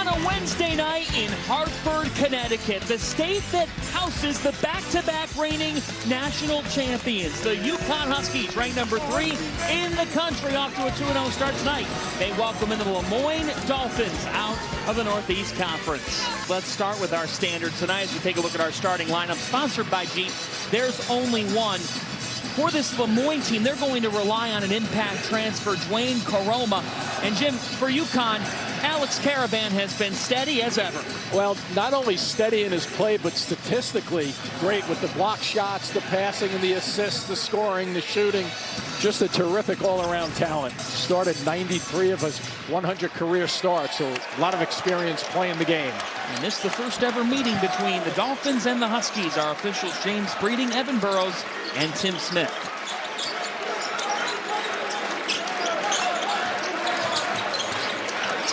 on a Wednesday night in Hartford, Connecticut, the state that houses the back-to-back reigning national champions. The UConn Huskies, ranked number 3 in the country, off to a 2-0 start tonight. They welcome in the Moyne Dolphins out of the Northeast Conference. Let's start with our standard tonight as we take a look at our starting lineup, sponsored by Jeep. There's only one. For this Moyne team, they're going to rely on an impact transfer, Dwayne Karoma. And Jim, for UConn, Alex Caravan has been steady as ever. Well, not only steady in his play, but statistically great with the block shots, the passing, and the assists, the scoring, the shooting. Just a terrific all-around talent. Started 93 of his 100 career starts, so a lot of experience playing the game. And this is the first ever meeting between the Dolphins and the Huskies. Our officials, James Breeding, Evan Burrows, and Tim Smith.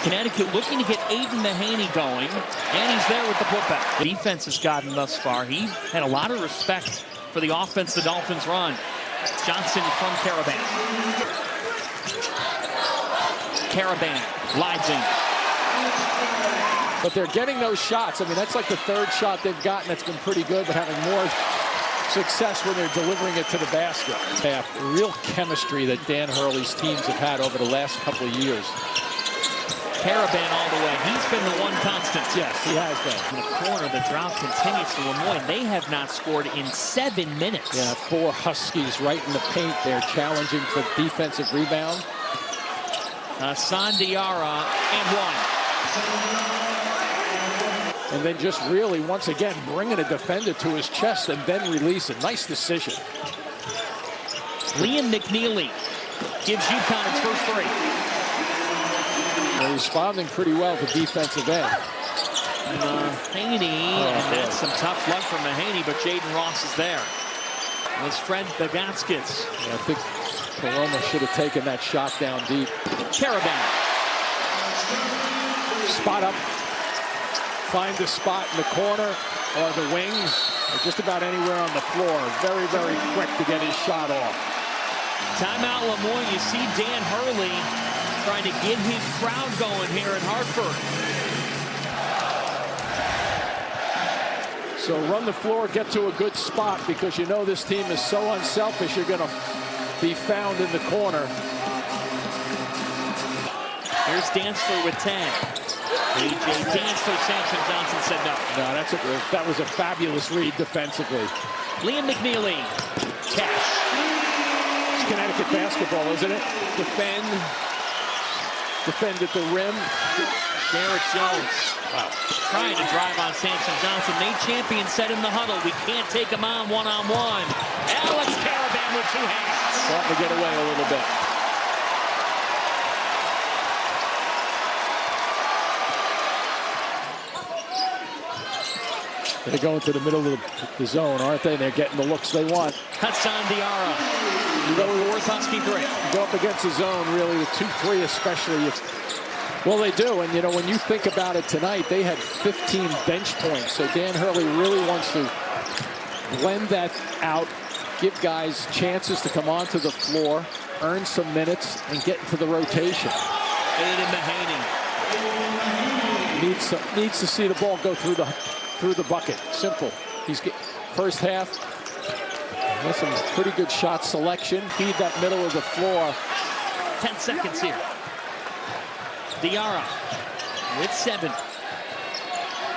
Connecticut looking to get Aiden Mahaney going, and he's there with the putback. The defense has gotten thus far. He had a lot of respect for the offense the Dolphins run. Johnson from Caravan. Caravan glides in. But they're getting those shots. I mean, that's like the third shot they've gotten that's been pretty good, but having more success when they're delivering it to the basket. Real chemistry that Dan Hurley's teams have had over the last couple of years. Caravan all the way. He's been the one constant. Yes, he has been. In the corner, the drought continues for Moyne. They have not scored in 7 minutes. Yeah, 4 Huskies right in the paint. They're challenging for defensive rebound. Sandiara and one. And then just really, once again, bringing a defender to his chest and then release it. Nice decision. Liam McNeely gives UConn its first 3. They're responding pretty well to defensive end. Mahaney, and that's some tough luck for Mahaney, but Jaden Ross is there. It was Fred Bagatskis. Yeah, I think Karoma should have taken that shot down deep. Caravan. Spot up. Find the spot in the corner or the wings, or just about anywhere on the floor. Very, very quick to get his shot off. Timeout, Lemoyne. You see Dan Hurley trying to get his crowd going here in Hartford. So run the floor, get to a good spot, because you know this team is so unselfish. You're going to be found in the corner. Here's Dantzler with 10. A.J. Dantzler, Samson Johnson said no. No, that was a fabulous read defensively. Liam McNeely. Cash. It's Connecticut basketball, isn't it? Defend at the rim. Garrett Jones. Wow. Trying to drive on Samson Johnson. Nate Champion said in the huddle, we can't take him on one-on-one. Alex Caravan with 2 hands. Starting to get away a little bit. They're going to the middle of the zone, aren't they? They're getting the looks they want. Hassan Diarra. You go with the worst Husky 3. Go up against the zone, really, with 2-3 especially. Well, they do, and you know, when you think about it tonight, they had 15 bench points. So Dan Hurley really wants to blend that out, give guys chances to come onto the floor, earn some minutes, and get into the rotation. Aiden Mahaney. Needs to see the ball go through the bucket. Simple. He's first half. That's some pretty good shot selection. Feed that middle of the floor. 10 seconds here. Diarra with 7.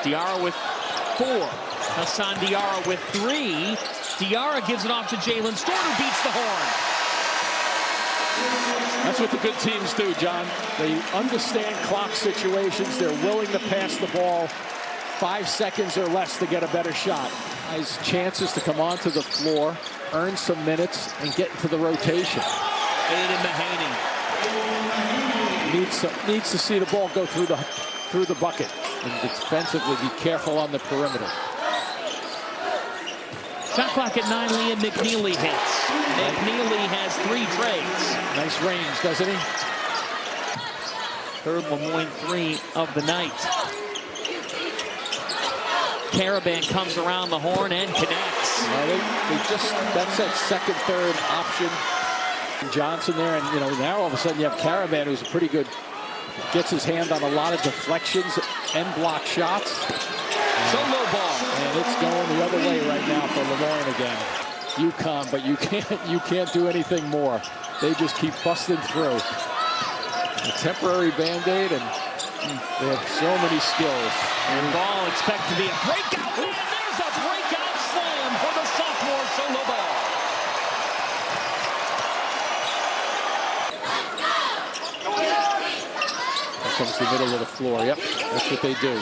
Diarra with 4. Hassan Diarra with 3. Diarra gives it off to Jalen Storter, beats the horn. That's what the good teams do, John. They understand clock situations. They're willing to pass the ball 5 seconds or less to get a better shot. Has chances to come onto the floor, earn some minutes, and get into the rotation. Aiden Mahaney. Needs to see the ball go through the bucket. And defensively, be careful on the perimeter. Shot clock at 9. Liam McNeely hits. McNeely has 3 trades. Nice range, doesn't he? Third Lemoyne 3 of the night. Caravan comes around the horn and connects. That's that second, third option. Johnson there, and you know, now all of a sudden you have Caravan, who's a pretty good Gets his hand on a lot of deflections and block shots. So low ball. And it's going the other way right now for Moyne again. UConn, but you can't do anything more. They just keep busting through. A temporary Band-Aid, and they have so many skills. And ball expect to be a breakout. And there's a breakout slam for the sophomore solo ball. Here comes the middle of the floor. Yep, that's what they do.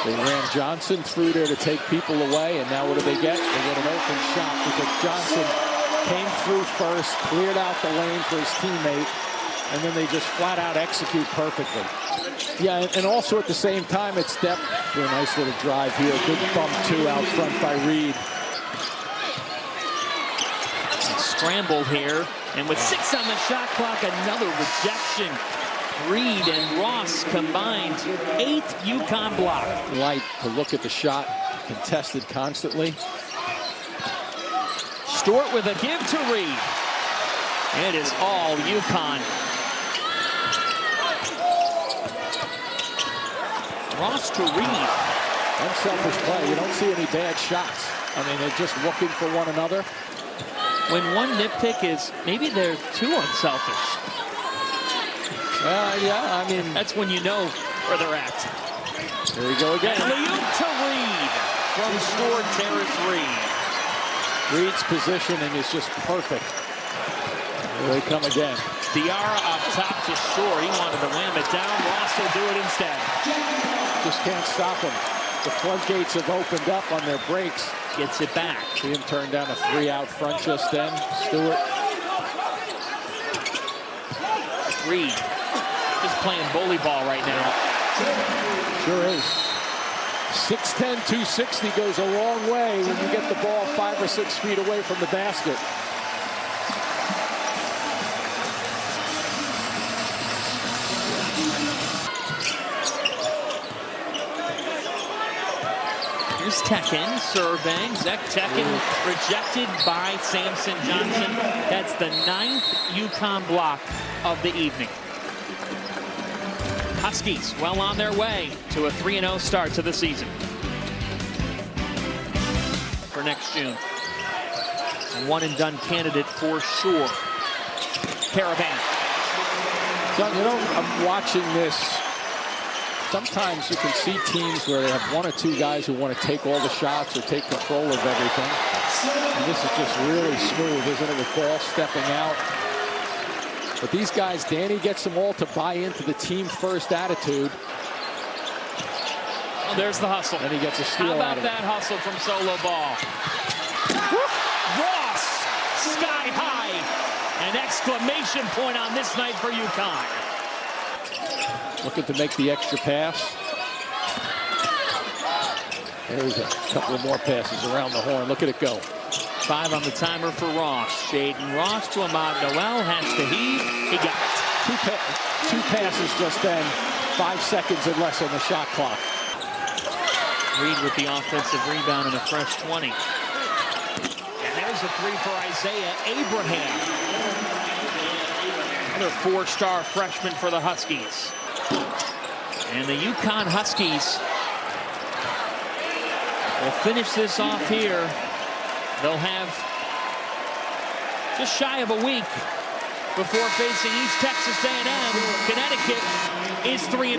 They ran Johnson through there to take people away, and now what do they get? They get an open shot because Johnson came through first, cleared out the lane for his teammate, and then they just flat out execute perfectly. Yeah, and also at the same time, it's depth. A nice little drive here. Good bump, too, out front by Reed. Scrambled here, and with 6 on the shot clock, another rejection. Reed and Ross combined 8th UConn block. Light to look at the shot, contested constantly. Stewart with a give to Reed. It is all UConn. Ross to Reed. Unselfish play. You don't see any bad shots. I mean, they're just looking for one another. When one nitpick is maybe they're too unselfish. Yeah, I mean, that's when you know where they're at. Here we go again. Alley-oop to Reed from Stewart Terrace Reed. Reed's positioning is just perfect. Here they come again. Diarra up top to Shore. He wanted to wham it down. Ross will do it instead. Just can't stop him. The floodgates have opened up on their breaks. Gets it back. See him turn down a 3 out front just then. Stewart. Reed just playing bully ball right now. Sure is. 6'10", 260 goes a long way when you get the ball 5 or 6 feet away from the basket. Here's Tekin serving. Zach Tekin rejected by Samson Johnson. That's the 9th UConn block of the evening. Huskies well on their way to a 3-0 start to the season. For next June. A one-and-done candidate for sure. Caravan. John, you know, I'm watching this. Sometimes you can see teams where they have 1 or 2 guys who want to take all the shots or take control of everything. And this is just really smooth, isn't it, with ball stepping out. But these guys, Danny gets them all to buy into the team-first attitude. Oh, there's the hustle. And he gets a steal. How about out of that hustle from solo ball? Ross, sky high. An exclamation point on this night for UConn. Looking to make the extra pass. There's a couple of more passes around the horn. Look at it go. 5 on the timer for Ross. Shaden Ross to Ahmad Noel. Has to heave. He got it. 2 passes just then. 5 seconds or less on the shot clock. Reed with the offensive rebound and a fresh 20. And there's a 3 for Isaiah Abraham. Another 4-star freshman for the Huskies. And the UConn Huskies will finish this off here. They'll have just shy of a week before facing East Texas A&M. Connecticut is 3-0.